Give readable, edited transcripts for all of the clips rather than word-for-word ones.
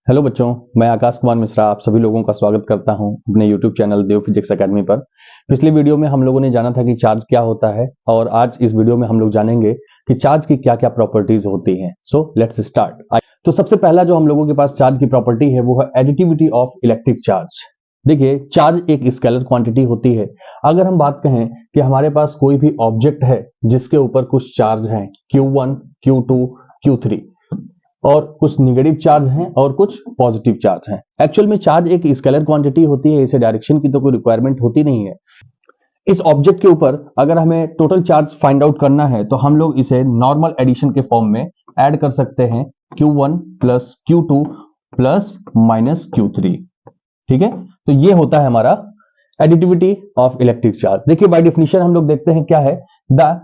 Hello बच्चों, मैं आकाश कुमार मिश्रा आप सभी लोगों का स्वागत करता हूं अपने YouTube चैनल देव फिजिक्स एकेडमी पर। पिछली वीडियो में हम लोगों ने जाना था कि चार्ज क्या होता है और आज इस वीडियो में हम लोग जानेंगे कि चार्ज की क्या क्या प्रॉपर्टीज होती हैं। So let's start. तो सबसे पहला जो हम लोगों के पास चार्ज की प्रॉपर्टी है वो है एडिटिविटी ऑफ इलेक्ट्रिक चार्ज। देखिए, चार्ज एक स्केलर क्वांटिटी होती है। अगर हम बात कहें कि हमारे पास कोई भी ऑब्जेक्ट है जिसके ऊपर कुछ चार्ज है Q1, Q2, Q3 और कुछ निगेटिव चार्ज हैं और कुछ पॉजिटिव चार्ज हैं। एक्चुअल में चार्ज एक स्केलर क्वांटिटी होती है, इसे डायरेक्शन की तो कोई रिक्वायरमेंट होती नहीं है। इस ऑब्जेक्ट के ऊपर अगर हमें टोटल चार्ज फाइंड आउट करना है तो हम लोग इसे नॉर्मल एडिशन के फॉर्म में ऐड कर सकते हैं, Q1 plus Q2 plus minus Q3। ठीक है, तो ये होता है हमारा एडिटिविटी ऑफ इलेक्ट्रिक चार्ज। देखिए, बाय डेफिनेशन हम लोग देखते हैं क्या है। The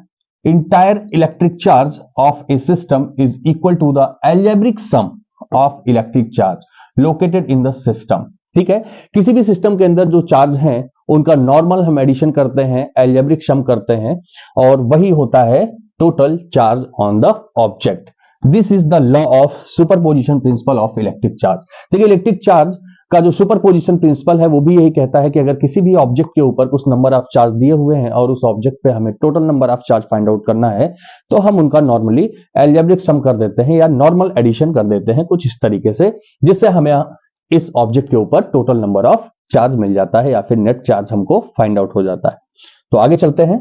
entire electric charge of a system is equal to the algebraic sum of electric charge located in the system। ठीक है, किसी भी सिस्टम के अंदर जो चार्ज हैं उनका नॉर्मल हम एडिशन करते हैं, एल्जेब्रिक सम करते हैं और वही होता है total charge on the object. This is the law of superposition principle of electric charge. देखिए, इलेक्ट्रिक चार्ज का जो सुपरपोजिशन प्रिंसिपल है वो भी यही कहता है कि अगर किसी भी ऑब्जेक्ट के ऊपर कुछ नंबर ऑफ चार्ज दिए हुए हैं और उस ऑब्जेक्ट पे हमें total number of charge find out करना है तो हम उनका नॉर्मली एल्जेब्रिक सम कर देते हैं या नॉर्मल एडिशन कर देते हैं कुछ इस तरीके से, जिससे हमें इस ऑब्जेक्ट के ऊपर टोटल नंबर ऑफ चार्ज मिल जाता है या फिर नेट चार्ज हमको फाइंड आउट हो जाता है। तो आगे चलते हैं।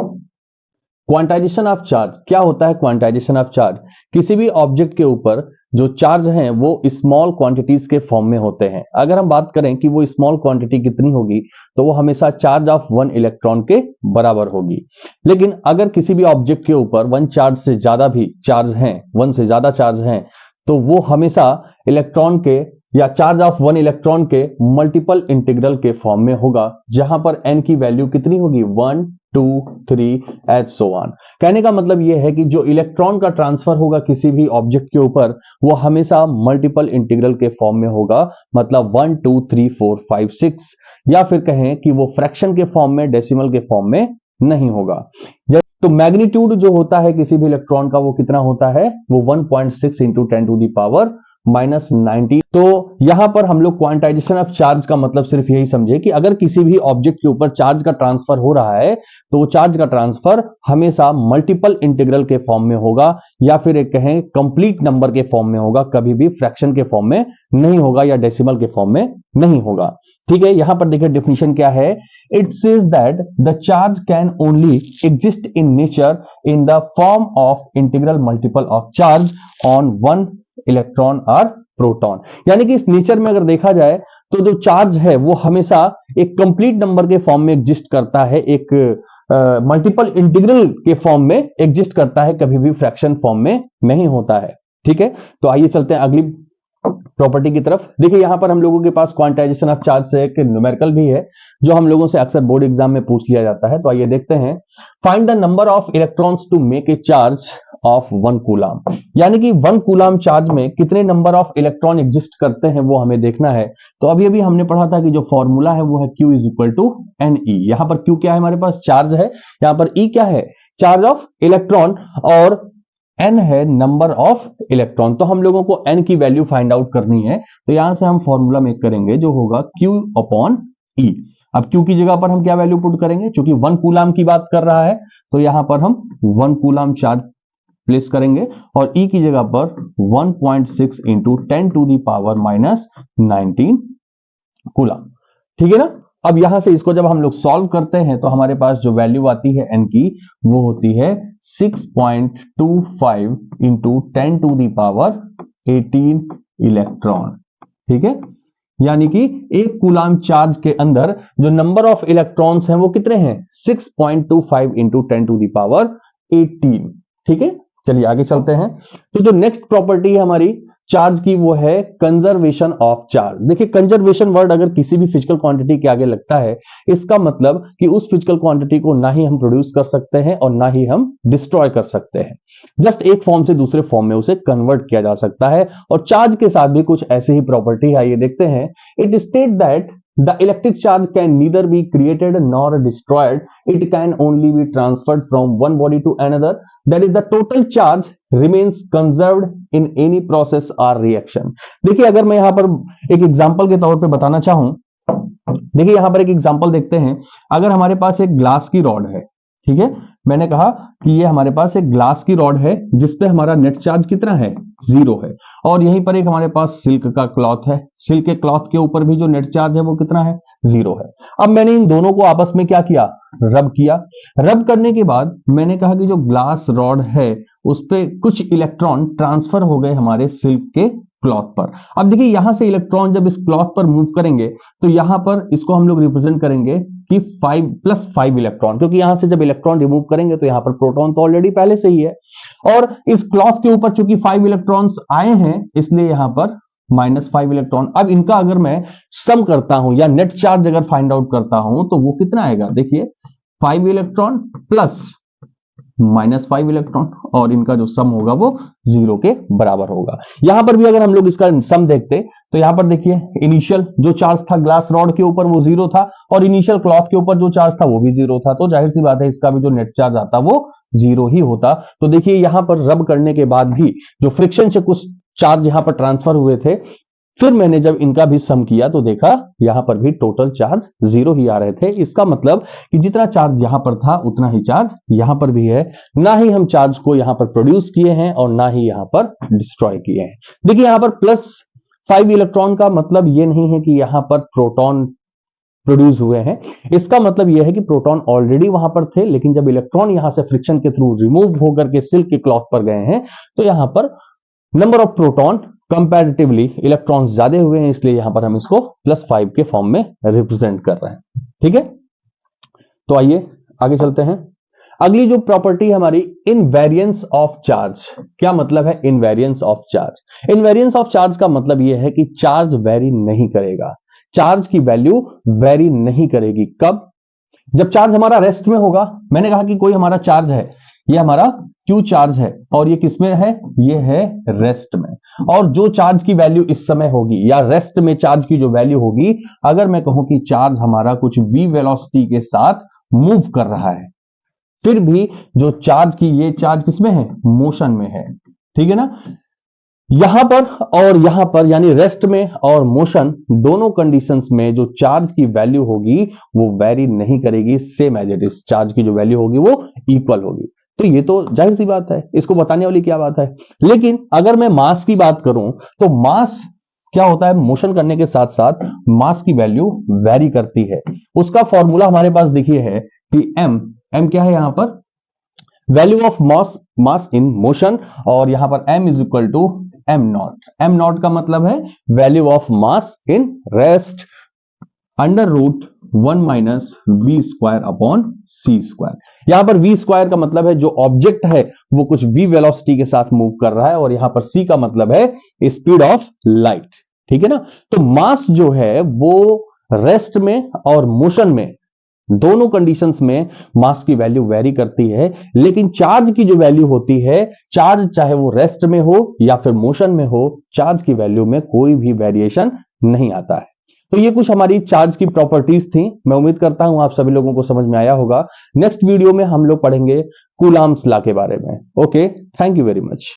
क्वांटाइजेशन ऑफ चार्ज क्या होता है? क्वांटाइजेशन ऑफ चार्ज किसी भी ऑब्जेक्ट के ऊपर जो चार्ज हैं वो स्मॉल क्वांटिटीज के फॉर्म में होते हैं। अगर हम बात करें कि वो स्मॉल क्वांटिटी कितनी होगी तो वो हमेशा चार्ज ऑफ 1 इलेक्ट्रॉन के बराबर होगी। लेकिन अगर किसी भी ऑब्जेक्ट के ऊपर 1 चार्ज से ज्यादा भी चार्ज हैं, 1 से ज्यादा चार्ज हैं, तो वो हमेशा इलेक्ट्रॉन के या चार्ज ऑफ 1 इलेक्ट्रॉन के मल्टीपल इंटीग्रल के फॉर्म में होगा, जहां पर n की वैल्यू कितनी होगी? 1, 2, 3 एंड सो ऑन। कहने का मतलब यह है कि जो इलेक्ट्रॉन का ट्रांसफर होगा किसी भी ऑब्जेक्ट के ऊपर वो हमेशा मल्टीपल इंटीग्रल के फॉर्म में होगा, मतलब 1, 2, 3, 4, 5, 6, या फिर कहें कि वो फ्रैक्शन के फॉर्म में, डेसिमल के फॉर्म में नहीं होगा। तो मैग्नीट्यूड जो होता है किसी भी इलेक्ट्रॉन का वो कितना होता है? वो 1.6 इंटू 10 टू दी पावर -90। तो यहां पर हम लोग क्वांटाइजेशन ऑफ चार्ज का मतलब सिर्फ यही समझे कि अगर किसी भी ऑब्जेक्ट के ऊपर चार्ज का ट्रांसफर हो रहा है तो वो चार्ज का ट्रांसफर हमेशा मल्टीपल इंटीग्रल के फॉर्म में होगा या फिर एक कहें कंप्लीट नंबर के फॉर्म में होगा, कभी भी फ्रैक्शन के फॉर्म में नहीं होगा या डेसिमल के फॉर्म में नहीं होगा। ठीक है, यहां पर देखिए डेफिनेशन क्या है। It says that the charge can only exist in nature in the form of integral multiple of charge on 1 electron और प्रोटॉन। यानी कि इस नेचर में अगर देखा जाए तो जो चार्ज है वो हमेशा एक कंप्लीट नंबर के फॉर्म में एग्जिस्ट करता है, एक मल्टीपल इंटीग्रल के फॉर्म में एग्जिस्ट करता है, कभी भी फ्रैक्शन फॉर्म में नहीं होता है। ठीक है, तो आइए चलते हैं अगली प्रॉपर्टी की तरफ। देखिए, यहां पर हम लोगों के पास क्वांटाइजेशन ऑफ चार्ज से एक न्यूमेरिकल भी है जो हम लोगों से अक्सर बोर्ड एग्जाम में पूछ लिया जाता है। तो आइए देखते हैं। Find the number of electrons to make a charge of 1 coulomb. यानी कि 1 कूलाम चार्ज में कितने नंबर ऑफ इलेक्ट्रॉन एग्जिस्ट करते हैं वो हमें देखना है। तो अभी हमने पढ़ा था कि जो फॉर्मूला है वो है Q is equal to NE। यहां पर Q क्या है? हमारे पास चार्ज है। यहां पर E क्या है? चार्ज ऑफ इलेक्ट्रॉन, और n है नंबर ऑफ इलेक्ट्रॉन। तो हम लोगों को n की वैल्यू फाइंड आउट करनी है, तो यहां से हम फॉर्मूला मेक करेंगे जो होगा Q अपॉन E। अब Q की जगह पर हम क्या वैल्यू पुट करेंगे? क्योंकि 1 कूलाम की बात कर रहा है तो यहां पर हम 1 कूलाम चार्ज प्लेस करेंगे और E की जगह पर 1.6 into 10 to the power -19 coulomb. ठीक है ना। अब यहां से इसको जब हम लोग सॉल्व करते हैं तो हमारे पास जो वैल्यू आती है n की वो होती है 6.25 into 10 to the power 18 electron. ठीक है, यानी कि 1 कूलाम चार्ज के अंदर जो नंबर ऑफ इलेक्ट्रॉन्स हैं वो कितने हैं? 6.25 इंटू 10 टू दी पावर 18। ठीक है, चलिए आगे चलते हैं। तो जो नेक्स्ट प्रॉपर्टी है हमारी चार्ज की वो है कंजर्वेशन ऑफ चार्ज। देखिए, कंजर्वेशन वर्ड अगर किसी भी फिजिकल क्वांटिटी के आगे लगता है इसका मतलब कि उस फिजिकल क्वांटिटी को ना ही हम प्रोड्यूस कर सकते हैं और ना ही हम डिस्ट्रॉय कर सकते हैं। जस्ट एक फॉर्म से दूसरे फॉर्म में उसे कन्वर्ट किया जा सकता है। और चार्ज के साथ भी कुछ ऐसी ही प्रॉपर्टी है, ये देखते हैं। It state that the electric charge can neither be created nor destroyed, it can only be transferred from one body to another, that is the total charge remains conserved in any process or reaction। देखिए अगर मैं यहां पर एक example के तौर पे बताना चाहूं, देखिए यहां पर एक एग्जांपल देखते हैं। अगर हमारे पास एक ग्लास की रॉड है, ठीक है, मैंने कहा कि ये हमारे पास एक ग्लास की रॉड है जिसपे हमारा नेट चार्ज कितना है, 0 है, और यहीं पर एक हमारे पास सिल्क का क्लॉथ है, सिल्क के क्लॉथ के ऊपर भी जो नेट चार्ज है वो कितना है, 0 है। अब मैंने इन दोनों को आपस में क्या किया, रब किया। रब करने के बाद मैंने कहा कि जो ग्लास रॉड है उस पे कुछ इलेक्ट्रॉन ट्रांसफर हो गए हमारे सिल्क के क्लॉथ पर। अब देखिए यहां से इलेक्ट्रॉन जब इस क्लॉथ पर मूव करेंगे तो यहां पर इसको हम लोग रिप्रेजेंट करेंगे कि 5+5 इलेक्ट्रॉन, क्योंकि यहां से जब इलेक्ट्रॉन रिमूव करेंगे तो यहां पर प्रोटॉन तो ऑलरेडी पहले से ही है, और इस क्लॉथ के ऊपर चूंकि 5 इलेक्ट्रॉन्स आए हैं इसलिए यहां पर -5 इलेक्ट्रॉन। अब इनका अगर मैं सम करता हूं या नेट चार्ज अगर फाइंड आउट करता हूं तो वो कितना आएगा, देखिए 5 इलेक्ट्रॉन प्लस -5 इलेक्ट्रॉन, और इनका जो सम होगा वो 0 के बराबर होगा। यहां पर भी अगर हम लोग इसका सम देखते तो यहां पर देखिए इनिशियल जो चार्ज था ग्लास रॉड के ऊपर वो 0 था, और इनिशियल क्लॉथ के ऊपर जो चार्ज था वो भी 0 था, तो जाहिर सी बात है इसका भी जो नेट चार्ज आता वो 0 ही होता। तो देखिए यहां पर रब करने के बाद भी जो फ्रिक्शन से कुछ चार्ज यहां पर ट्रांसफर हुए थे, फिर मैंने जब इनका भी सम किया तो देखा यहां पर भी टोटल चार्ज 0 ही आ रहे थे। इसका मतलब कि जितना चार्ज यहां पर था उतना ही चार्ज यहां पर भी है, ना ही हम चार्ज को यहां पर प्रोड्यूस किए हैं और ना ही यहां पर डिस्ट्रॉय किए हैं। देखिए यहां पर +5 इलेक्ट्रॉन का मतलब यह नहीं है कि यहां पर प्रोटॉन प्रोड्यूस हुए हैं, इसका मतलब यह है कि प्रोटॉन ऑलरेडी वहां पर थे, लेकिन जब इलेक्ट्रॉन यहां से फ्रिक्शन के थ्रू रिमूव होकर के सिल्क के क्लॉथ पर गए हैं तो यहां पर number of proton comparatively electrons ज्यादा हुए हैं, इसलिए यहां पर हम इसको +5 के फॉर्म में रिप्रेजेंट कर रहे हैं। ठीक है, तो आइए आगे चलते हैं। अगली जो प्रॉपर्टी हमारी इनवेरिएंस ऑफ चार्ज। क्या मतलब है invariance of charge? Invariance of charge का मतलब यह है कि चार्ज वेरी नहीं करेगा, चार्ज की वैल्यू वेरी नहीं करेगी। कब? जब चार्ज हमारा रेस्ट में होगा। मैंने कहा कि कोई हमारा चार्ज है, ये हमारा क्यू चार्ज है, और ये किसमें है, ये है रेस्ट में। और जो चार्ज की वैल्यू इस समय होगी या रेस्ट में चार्ज की जो वैल्यू होगी, अगर मैं कहूं कि चार्ज हमारा कुछ v वेलोसिटी के साथ मूव कर रहा है, फिर भी जो चार्ज की ये चार्ज किसमें है, मोशन में है। ठीक है ना, यहां पर और यहां पर यानी रेस्ट में और मोशन दोनों कंडीशंस में जो चार्ज की वैल्यू होगी वो वेरी नहीं करेगी, same as it is, charge की जो वैल्यू होगी वो इक्वल होगी। तो ये तो जाहिर सी बात है, इसको बताने वाली क्या बात है। लेकिन अगर मैं मास की बात करूं तो मास क्या होता है, मोशन करने के साथ साथ मास की वैल्यू वेरी करती है। उसका फॉर्मूला हमारे पास देखिए है कि m क्या है, यहां पर value of mass in motion, और यहां पर m is equal to m0 का मतलब है value of mass in rest √1 - v² upon c²। यहां पर v² का मतलब है जो ऑब्जेक्ट है वो कुछ v वेलोसिटी के साथ मूव कर रहा है, और यहां पर c का मतलब है स्पीड ऑफ लाइट। ठीक है ना, तो मास जो है वो रेस्ट में और मोशन में दोनों कंडीशंस में मास की वैल्यू वेरी करती है, लेकिन चार्ज की जो वैल्यू होती है, चार्ज चाहे वो रेस्ट में हो या फिर मोशन में हो, चार्ज की वैल्यू में कोई भी वेरिएशन नहीं आता है। तो ये कुछ हमारी चार्ज की प्रॉपर्टीज थी। मैं उम्मीद करता हूं आप सभी लोगों को समझ में आया होगा। नेक्स्ट वीडियो में हम लोग पढ़ेंगे कूलॉम्स लॉ के बारे में। Okay, thank you very much.